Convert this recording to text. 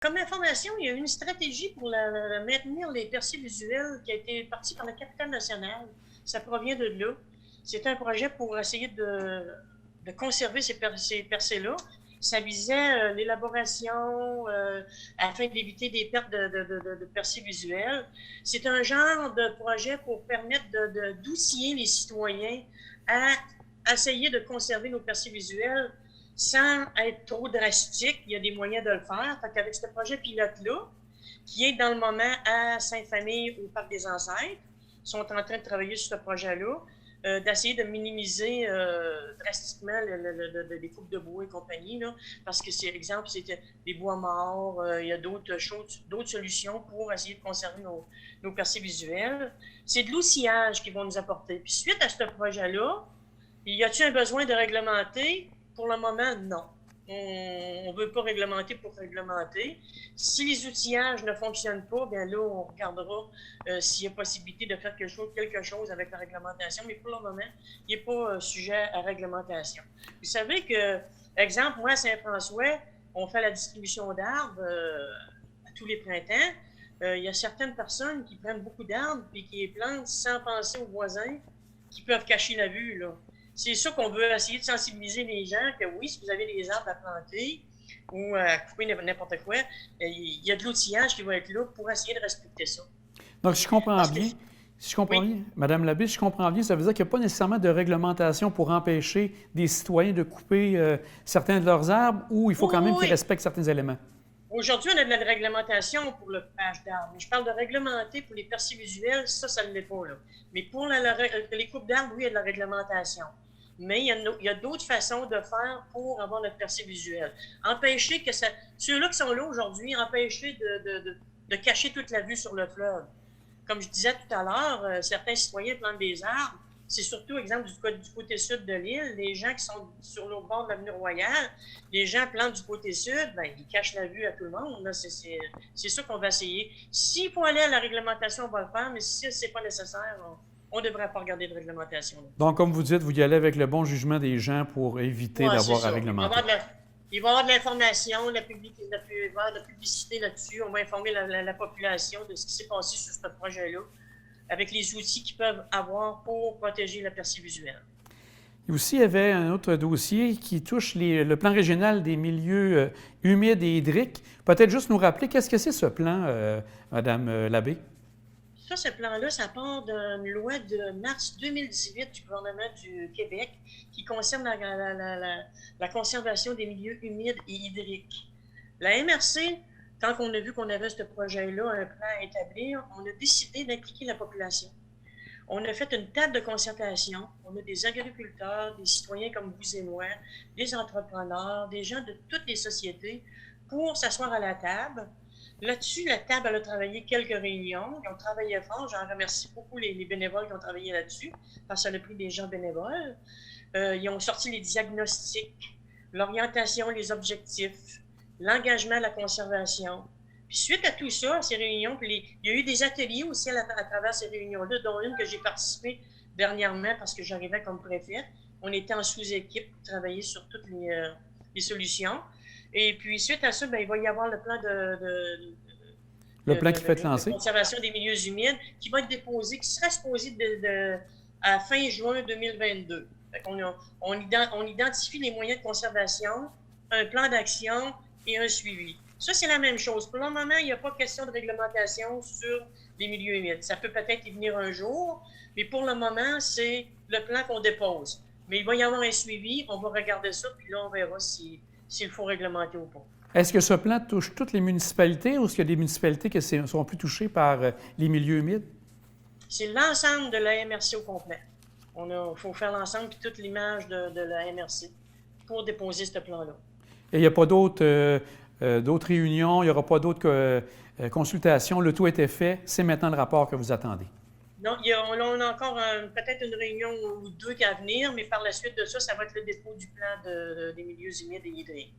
Comme information, il y a une stratégie pour maintenir les percées visuelles qui a été partie par la capitale nationale. Ça provient de là. C'est un projet pour essayer de conserver ces percées-là. Ça visait l'élaboration afin d'éviter des pertes de percées visuelles. C'est un genre de projet pour permettre d'outiller les citoyens à essayer de conserver nos percées visuelles sans être trop drastique. Il y a des moyens de le faire. Fait qu'avec ce projet pilote-là, qui est dans le moment à Sainte-Famille, au Parc des Ancêtres, sont en train de travailler sur ce projet-là, d'essayer de minimiser drastiquement les coupes de bois et compagnie, là, parce que, c'est exemple, c'était des bois morts, il y a d'autres choses, d'autres solutions pour essayer de conserver nos percées visuelles. C'est de l'outillage qu'ils vont nous apporter. Puis suite à ce projet-là, y a-t-il un besoin de réglementer? Pour le moment, non. On ne veut pas réglementer pour réglementer. Si les outillages ne fonctionnent pas, bien là, on regardera s'il y a possibilité de faire quelque chose avec la réglementation, mais pour le moment, il n'est pas sujet à réglementation. Vous savez que, exemple, moi, à Saint-François, on fait la distribution d'arbres à tous les printemps. Il y a certaines personnes qui prennent beaucoup d'arbres et qui les plantent sans penser aux voisins qui peuvent cacher la vue, là. C'est ça qu'on veut essayer de sensibiliser les gens que oui, si vous avez des arbres à planter ou à couper n'importe quoi, il y a de l'outillage qui va être là pour essayer de respecter ça. Donc, si je comprends Parce que, bien, si je comprends oui, bien, Madame Labbé, si je comprends bien, ça veut dire qu'il n'y a pas nécessairement de réglementation pour empêcher des citoyens de couper certains de leurs arbres ou il faut oui, quand même oui, qu'ils oui. respectent certains éléments. Aujourd'hui, on a de la réglementation pour le coupage d'arbres. Mais je parle de réglementer pour les percées visuelles, ça ne l'est pas, là. Mais pour les coupes d'arbres, oui, il y a de la réglementation. Mais il y a d'autres façons de faire pour avoir notre percée visuelle. Empêcher que ça. Ceux-là qui sont là aujourd'hui, empêcher de cacher toute la vue sur le fleuve. Comme je disais tout à l'heure, certains citoyens plantent des arbres. C'est surtout, exemple, du côté sud de l'île, les gens qui sont sur le bord de l'avenue Royale, les gens plantent du côté sud, ben, ils cachent la vue à tout le monde. C'est ça qu'on va essayer. S'il faut aller à la réglementation, on va le faire, mais si ce n'est pas nécessaire, on ne devrait pas regarder de réglementation. Donc, comme vous dites, vous y allez avec le bon jugement des gens pour éviter Oui, c'est d'avoir à ça. réglementer. Il va y avoir de l'information, il va y avoir de la publicité là-dessus. On va informer la population de ce qui s'est passé sur ce projet-là, avec les outils qu'ils peuvent avoir pour protéger la percée visuelle. Et aussi, il y avait un autre dossier qui touche le plan régional des milieux humides et hydriques. Peut-être juste nous rappeler, qu'est-ce que c'est ce plan, Madame Labbé? Ça, ce plan-là, ça part d'une loi de mars 2018 du gouvernement du Québec qui concerne la conservation des milieux humides et hydriques. La MRC, quand on a vu qu'on avait ce projet-là, un plan à établir, on a décidé d'impliquer la population. On a fait une table de concertation. On a des agriculteurs, des citoyens comme vous et moi, des entrepreneurs, des gens de toutes les sociétés pour s'asseoir à la table. Là-dessus, la table, elle a travaillé quelques réunions. Ils ont travaillé fort. J'en remercie beaucoup les bénévoles qui ont travaillé là-dessus, parce que ça a pris des gens bénévoles. Ils ont sorti les diagnostics, l'orientation, les objectifs, l'engagement à la conservation. Puis suite à tout ça, à ces réunions, il y a eu des ateliers aussi à travers ces réunions-là, dont une que j'ai participé dernièrement parce que j'arrivais comme préfète. On était en sous-équipe pour travailler sur toutes les solutions. Et puis, suite à ça, ben, il va y avoir le plan Le plan qui va être de lancé? conservation des milieux humides qui va être déposé, qui sera exposé à fin juin 2022. On identifie les moyens de conservation, un plan d'action et un suivi. Ça, c'est la même chose. Pour le moment, il n'y a pas de question de réglementation sur les milieux humides. Ça peut peut-être y venir un jour, mais pour le moment, c'est le plan qu'on dépose. Mais il va y avoir un suivi, on va regarder ça, puis là, on verra s'il faut réglementer ou pas. Est-ce que ce plan touche toutes les municipalités ou est-ce qu'il y a des municipalités qui sont plus touchées par les milieux humides? C'est l'ensemble de la MRC au complet. Il faut faire l'ensemble puis toute l'image de la MRC pour déposer ce plan-là. Et il n'y a pas d'autres réunions, il n'y aura pas d'autres consultations, le tout était fait, c'est maintenant le rapport que vous attendez. Non, on a encore peut-être une réunion ou deux à venir, mais par la suite de ça, ça va être le dépôt du plan des milieux humides et hydriques.